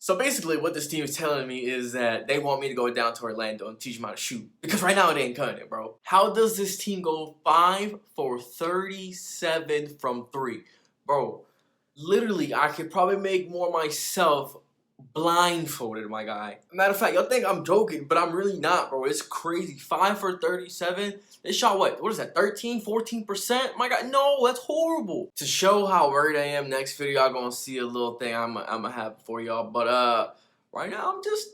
So basically what this team is telling me is that they want me to go down to Orlando and teach them how to shoot. Because right now it ain't cutting it, bro. How does this team go 5 for 37 from 3? Bro, literally, I could probably make more myself blindfolded, my guy. Matter of fact, y'all think I'm joking, but I'm really not, bro. It's crazy. 5 for 37. They shot what? What is that? 13, 14%? My God, no, that's horrible. To show how worried I am, next video y'all gonna see a little thing I'm gonna have for y'all. But right now I'm just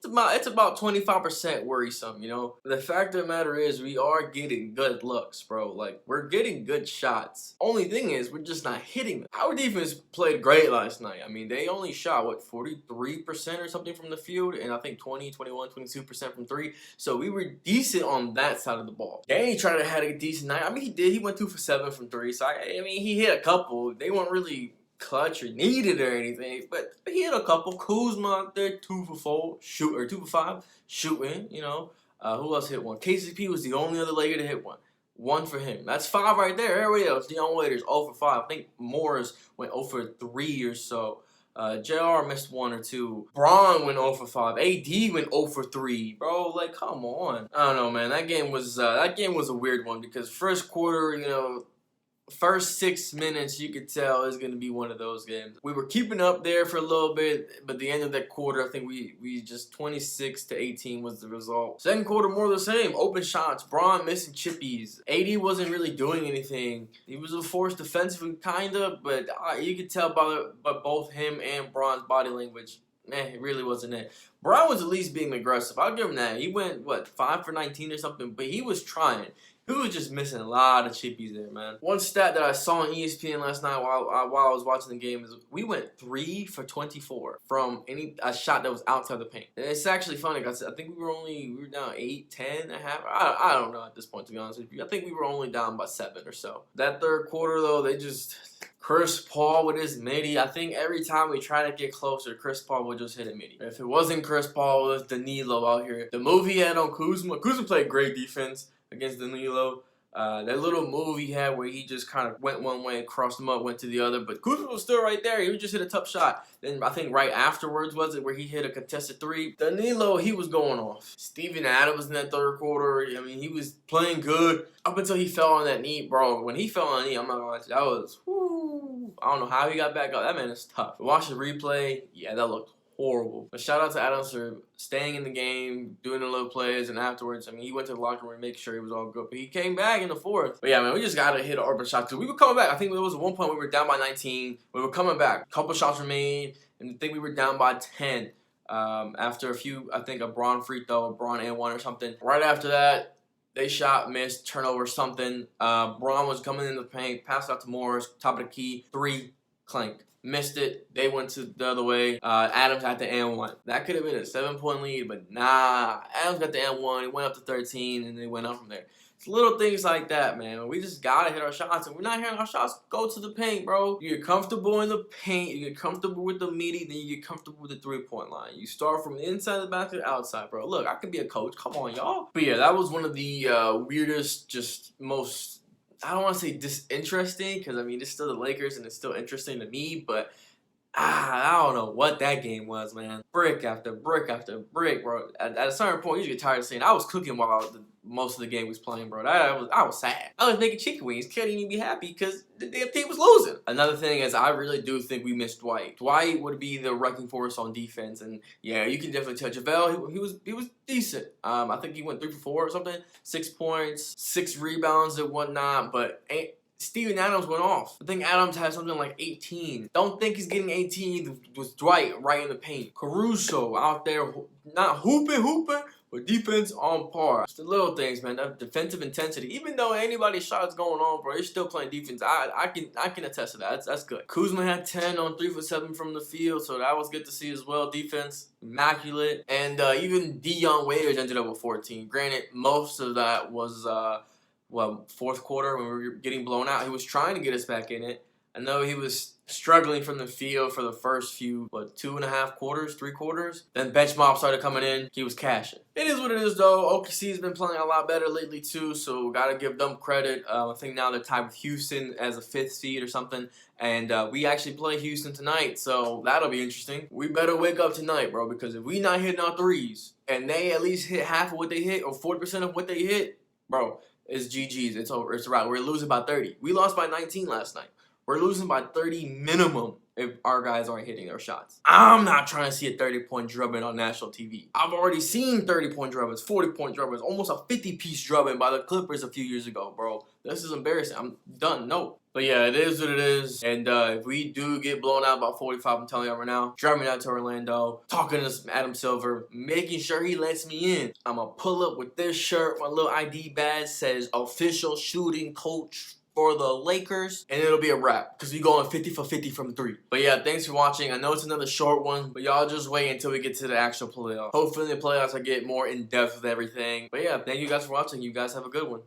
it's about 25% worrisome, you know. The fact of the matter is we are getting good looks, bro. Like, we're getting good shots. Only thing is we're just not hitting them. Our defense played great last night. I mean, they only shot what, 43% or something from the field, and I think 20, 21, 22% from 3. So we were decent on that side of the ball. Danny tried to have a decent night. I mean, he did. He went 2 for 7 from 3. So I mean, he hit a couple. They weren't really clutch or needed or anything, but he had a couple. Kuzma out there, 2 for 4, shoot, or 2 for 5, shooting. You know, who else hit one? KCP was the only other Laker to hit one. 1 for him. That's 5 right there. Everybody else, Dion Waiters, 0 for 5. I think Morris went 0 for 3 or so. JR missed 1 or 2. Braun went 0 for 5. AD went 0 for 3. Bro, like, come on. I don't know, man. That game was a weird one because first quarter, you know, first 6 minutes, you could tell it's going to be one of those games. We were keeping up there for a little bit, but the end of that quarter, I think we just 26-18 was the result. Second quarter, more of the same. Open shots. Braun missing chippies. AD wasn't really doing anything. He was a force defensively, kind of, but you could tell by both him and Braun's body language. It really wasn't it. Braun was at least being aggressive. I'll give him that. He went, what, 5 for 19 or something, but he was trying. He was just missing a lot of chippies there, man. One stat that I saw on ESPN last night while I was watching the game is we went 3 for 24 from a shot that was outside the paint. And it's actually funny because I think we were down 8, 10 and a half. I don't know at this point, to be honest with you. I think we were only down by 7 or so. That third quarter, though, they just... Chris Paul with his midi. I think every time we try to get closer, Chris Paul would just hit a midi. If it wasn't Chris Paul, it was Danilo out here. The move he had on Kuzma. Kuzma played great defense against Danilo. That little move he had where he just kind of went one way, crossed him up, went to the other. But Kuzma was still right there. He would just hit a tough shot. Then I think right afterwards was it where he hit a contested 3. Danilo, he was going off. Steven Adams in that third quarter, I mean, he was playing good up until he fell on that knee, bro. When he fell on the knee, I'm not gonna lie to you, that was, whoo. I don't know how he got back up. That man is tough. Watch the replay. Yeah, that looked horrible. But shout out to Adams for staying in the game, doing the little plays, and afterwards, I mean, he went to the locker room to make sure he was all good. But he came back in the fourth. But yeah, man, we just got to hit an open shot because we were coming back. I think there was at one point we were down by 19. We were coming back. A couple shots were made, and I think we were down by 10 after a few, I think a Braun free throw, a Braun and 1 or something. Right after that, they shot, missed, turnover, something. Braun was coming in the paint, passed out to Morris, top of the key, 3, clank. Missed it. They went to the other way. Adams had the and 1. That could have been a 7-point lead, but nah. Adams got the and 1. He went up to 13, and they went up from there. It's little things like that, man. We just gotta hit our shots, and we're not hitting our shots. Go to the paint, bro. You get comfortable in the paint. You get comfortable with the midi. Then you get comfortable with the 3-point line. You start from the inside of the basket, outside, bro. Look, I could be a coach. Come on, y'all. But yeah, that was one of the weirdest, just most... I don't want to say disinteresting because, I mean, it's still the Lakers and it's still interesting to me, but I don't know what that game was, man. Brick after brick after brick, bro. At a certain point, you get tired of saying, I was cooking while most of the game was playing, bro. I was sad. I was making chicken wings. Couldn't even be happy because the damn team was losing. Another thing is I really do think we missed Dwight. Dwight would be the wrecking force on defense, and yeah, you can definitely tell. JaVale, he was decent. I think he went 3 for 4 or something. 6 points, 6 rebounds and whatnot, but Steven Adams went off. I think Adams had something like 18. Don't think he's getting 18 with Dwight right in the paint. Caruso out there, not hooping, but defense on par. It's the little things, man. That defensive intensity. Even though anybody's shot is going on, bro, they're still playing defense. I can attest to that. That's good. Kuzma had 10 on 3 for 7 from the field, so that was good to see as well. Defense, immaculate. And even Dion Waiters ended up with 14. Granted, most of that was... fourth quarter when we were getting blown out. He was trying to get us back in it. I know he was struggling from the field for the first few, 2.5 quarters, 3 quarters. Then bench mob started coming in. He was cashing. It is what it is, though. OKC's been playing a lot better lately, too, so gotta give them credit. I think now they're tied with Houston as a 5th seed or something, and we actually play Houston tonight, so that'll be interesting. We better wake up tonight, bro, because if we not hitting our threes, and they at least hit half of what they hit, or 40% of what they hit, bro, it's GG's. It's over. It's a wrap. We're losing by 30. We lost by 19 last night. We're losing by 30 minimum if our guys aren't hitting their shots. I'm not trying to see a 30-point drubbing on national TV. I've already seen 30-point drubbings, 40-point drubbings, almost a 50-piece drubbing by the Clippers a few years ago, bro. This is embarrassing. I'm done. No. But yeah, it is what it is. And if we do get blown out by 45, I'm telling you right now, driving out to Orlando, talking to Adam Silver, making sure he lets me in. I'm going to pull up with this shirt. My little ID badge says official shooting coach for the Lakers, and it'll be a wrap because we going 50 for 50 from 3. But yeah, thanks for watching. I know it's another short one, but y'all just wait until we get to the actual playoffs. Hopefully in the playoffs I get more in depth with everything. But yeah, thank you guys for watching. You guys have a good one.